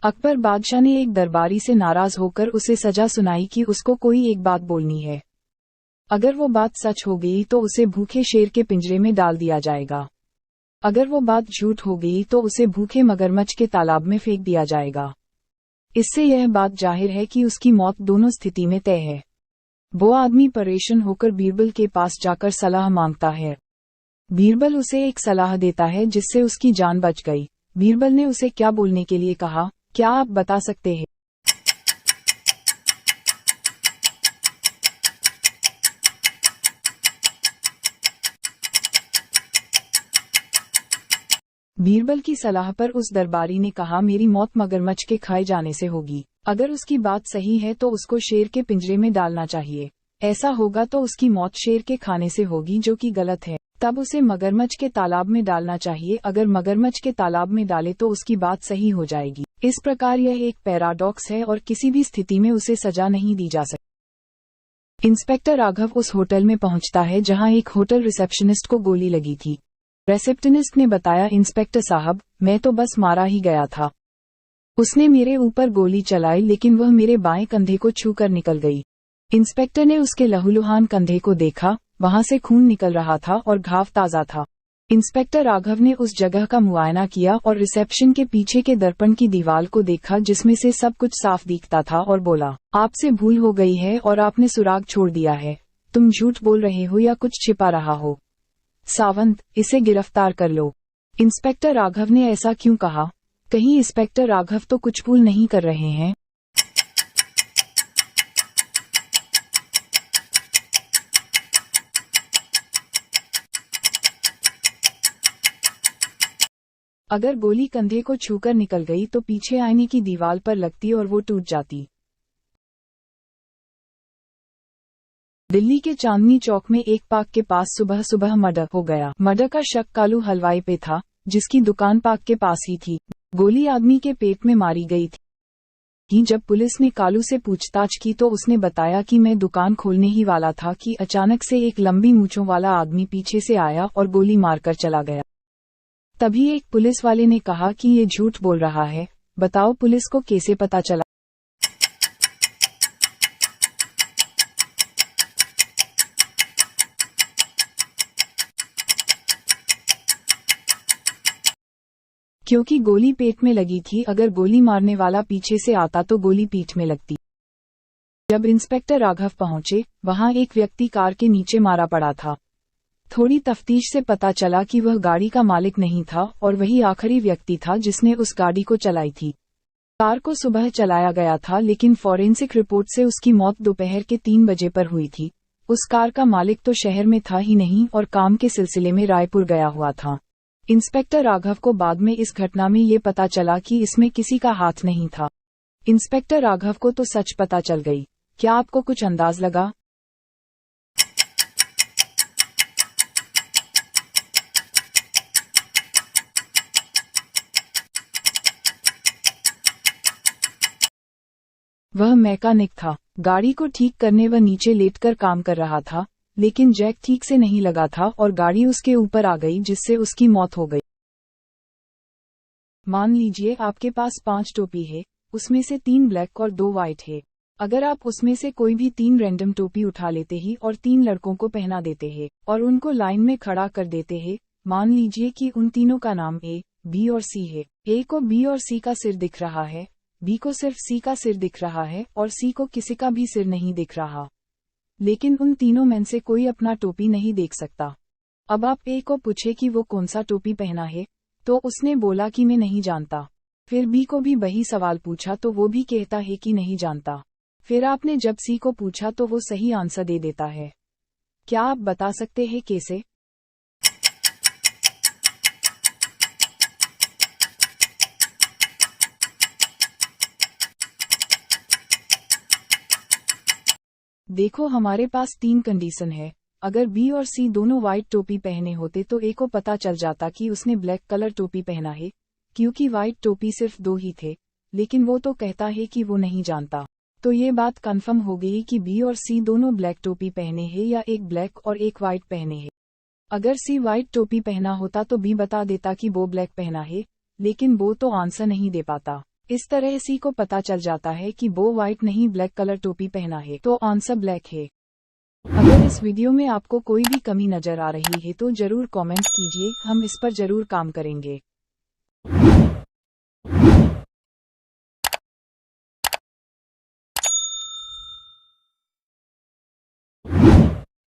अकबर बादशाह ने एक दरबारी से नाराज होकर उसे सजा सुनाई कि उसको कोई एक बात बोलनी है। अगर वो बात सच हो गई तो उसे भूखे शेर के पिंजरे में डाल दिया जाएगा। अगर वो बात झूठ हो गई तो उसे भूखे मगरमच्छ के तालाब में फेंक दिया जाएगा। इससे यह बात जाहिर है कि उसकी मौत दोनों स्थिति में तय है। वो आदमी परेशान होकर बीरबल के पास जाकर सलाह मांगता है। बीरबल उसे एक सलाह देता है जिससे उसकी जान बच गई। बीरबल ने उसे क्या बोलने के लिए कहा, क्या आप बता सकते हैं? बीरबल की सलाह पर उस दरबारी ने कहा, मेरी मौत मगरमच्छ के खाए जाने से होगी। अगर उसकी बात सही है तो उसको शेर के पिंजरे में डालना चाहिए। ऐसा होगा तो उसकी मौत शेर के खाने से होगी, जो कि गलत है। तब उसे मगरमच्छ के तालाब में डालना चाहिए। अगर मगरमच्छ के तालाब में डाले तो उसकी बात सही हो जाएगी। इस प्रकार यह एक पैराडॉक्स है और किसी भी स्थिति में उसे सजा नहीं दी जा सकती। इंस्पेक्टर राघव उस होटल में पहुंचता है जहां एक होटल रिसेप्शनिस्ट को गोली लगी थी। रिसेप्शनिस्ट ने बताया, इंस्पेक्टर साहब, मैं तो बस मारा ही गया था। उसने मेरे ऊपर गोली चलाई लेकिन वह मेरे बाएं कंधे को छूकर निकल गई। इंस्पेक्टर ने उसके लहूलुहान कंधे को देखा, वहां से खून निकल रहा था और घाव ताजा था। इंस्पेक्टर राघव ने उस जगह का मुआयना किया और रिसेप्शन के पीछे के दर्पण की दीवार को देखा जिसमें से सब कुछ साफ दिखता था और बोला, आपसे भूल हो गई है और आपने सुराग छोड़ दिया है। तुम झूठ बोल रहे हो या कुछ छिपा रहा हो। सावंत, इसे गिरफ्तार कर लो। इंस्पेक्टर राघव ने ऐसा क्यों कहा? कहीं इंस्पेक्टर राघव तो कुछ भूल नहीं कर रहे हैं? अगर गोली कंधे को छूकर निकल गई तो पीछे आईने की दीवार पर लगती और वो टूट जाती। दिल्ली के चांदनी चौक में एक पार्क के पास सुबह सुबह मर्डर हो गया। मर्डर का शक कालू हलवाई पे था, जिसकी दुकान पार्क के पास ही थी। गोली आदमी के पेट में मारी गई थी। जब पुलिस ने कालू से पूछताछ की तो उसने बताया कि मैं दुकान खोलने ही वाला था कि अचानक से एक लंबी मूंछों वाला आदमी पीछे से आया और गोली मारकर चला गया। तभी एक पुलिस वाले ने कहा कि ये झूठ बोल रहा है। बताओ, पुलिस को कैसे पता चला? क्योंकि गोली पेट में लगी थी। अगर गोली मारने वाला पीछे से आता तो गोली पीठ में लगती। जब इंस्पेक्टर राघव पहुंचे, वहां एक व्यक्ति कार के नीचे मारा पड़ा था। थोड़ी तफ्तीश से पता चला कि वह गाड़ी का मालिक नहीं था और वही आखिरी व्यक्ति था जिसने उस गाड़ी को चलाई थी। कार को सुबह चलाया गया था लेकिन फॉरेंसिक रिपोर्ट से उसकी मौत दोपहर के 3 बजे पर हुई थी। उस कार का मालिक तो शहर में था ही नहीं और काम के सिलसिले में रायपुर गया हुआ था। इंस्पेक्टर राघव को बाद में इस घटना में ये पता चला कि इसमें किसी का हाथ नहीं था। इंस्पेक्टर राघव को तो सच पता चल गई। क्या आपको कुछ अंदाज लगा? वह मैकेनिक था। गाड़ी को ठीक करने व नीचे लेटकर काम कर रहा था, लेकिन जैक ठीक से नहीं लगा था और गाड़ी उसके ऊपर आ गई जिससे उसकी मौत हो गई। मान लीजिए आपके पास 5 टोपी है, उसमें से 3 ब्लैक और 2 वाइट है। अगर आप उसमें से कोई भी 3 रैंडम टोपी उठा लेते ही और 3 लड़कों को पहना देते हैं और उनको लाइन में खड़ा कर देते हैं, मान लीजिए कि उन तीनों का नाम ए, बी और सी है। ए को बी और सी का सिर दिख रहा है, बी को सिर्फ सी का सिर दिख रहा है और सी को किसी का भी सिर नहीं दिख रहा। लेकिन उन तीनों में से कोई अपना टोपी नहीं देख सकता। अब आप ए को पूछे कि वो कौन सा टोपी पहना है, तो उसने बोला कि मैं नहीं जानता। फिर बी को भी वही सवाल पूछा तो वो भी कहता है कि नहीं जानता। फिर आपने जब सी को पूछा तो वो सही आंसर दे देता है। क्या आप बता सकते हैं कैसे? देखो, हमारे पास 3 कंडीशन है। अगर बी और सी दोनों व्हाइट टोपी पहने होते तो ए को पता चल जाता कि उसने ब्लैक कलर टोपी पहना है, क्योंकि व्हाइट टोपी सिर्फ 2 ही थे। लेकिन वो तो कहता है कि वो नहीं जानता। तो ये बात कंफर्म हो गई कि बी और सी दोनों ब्लैक टोपी पहने हैं या एक ब्लैक और एक व्हाइट पहने हैं। अगर सी व्हाइट टोपी पहना होता तो बी बता देता कि वो ब्लैक पहना है, लेकिन वो तो आंसर नहीं दे पाता। इस तरह इसी को पता चल जाता है कि बो व्हाइट नहीं ब्लैक कलर टोपी पहना है, तो आंसर ब्लैक है। अगर इस वीडियो में आपको कोई भी कमी नजर आ रही है तो जरूर कमेंट कीजिए, हम इस पर जरूर काम करेंगे।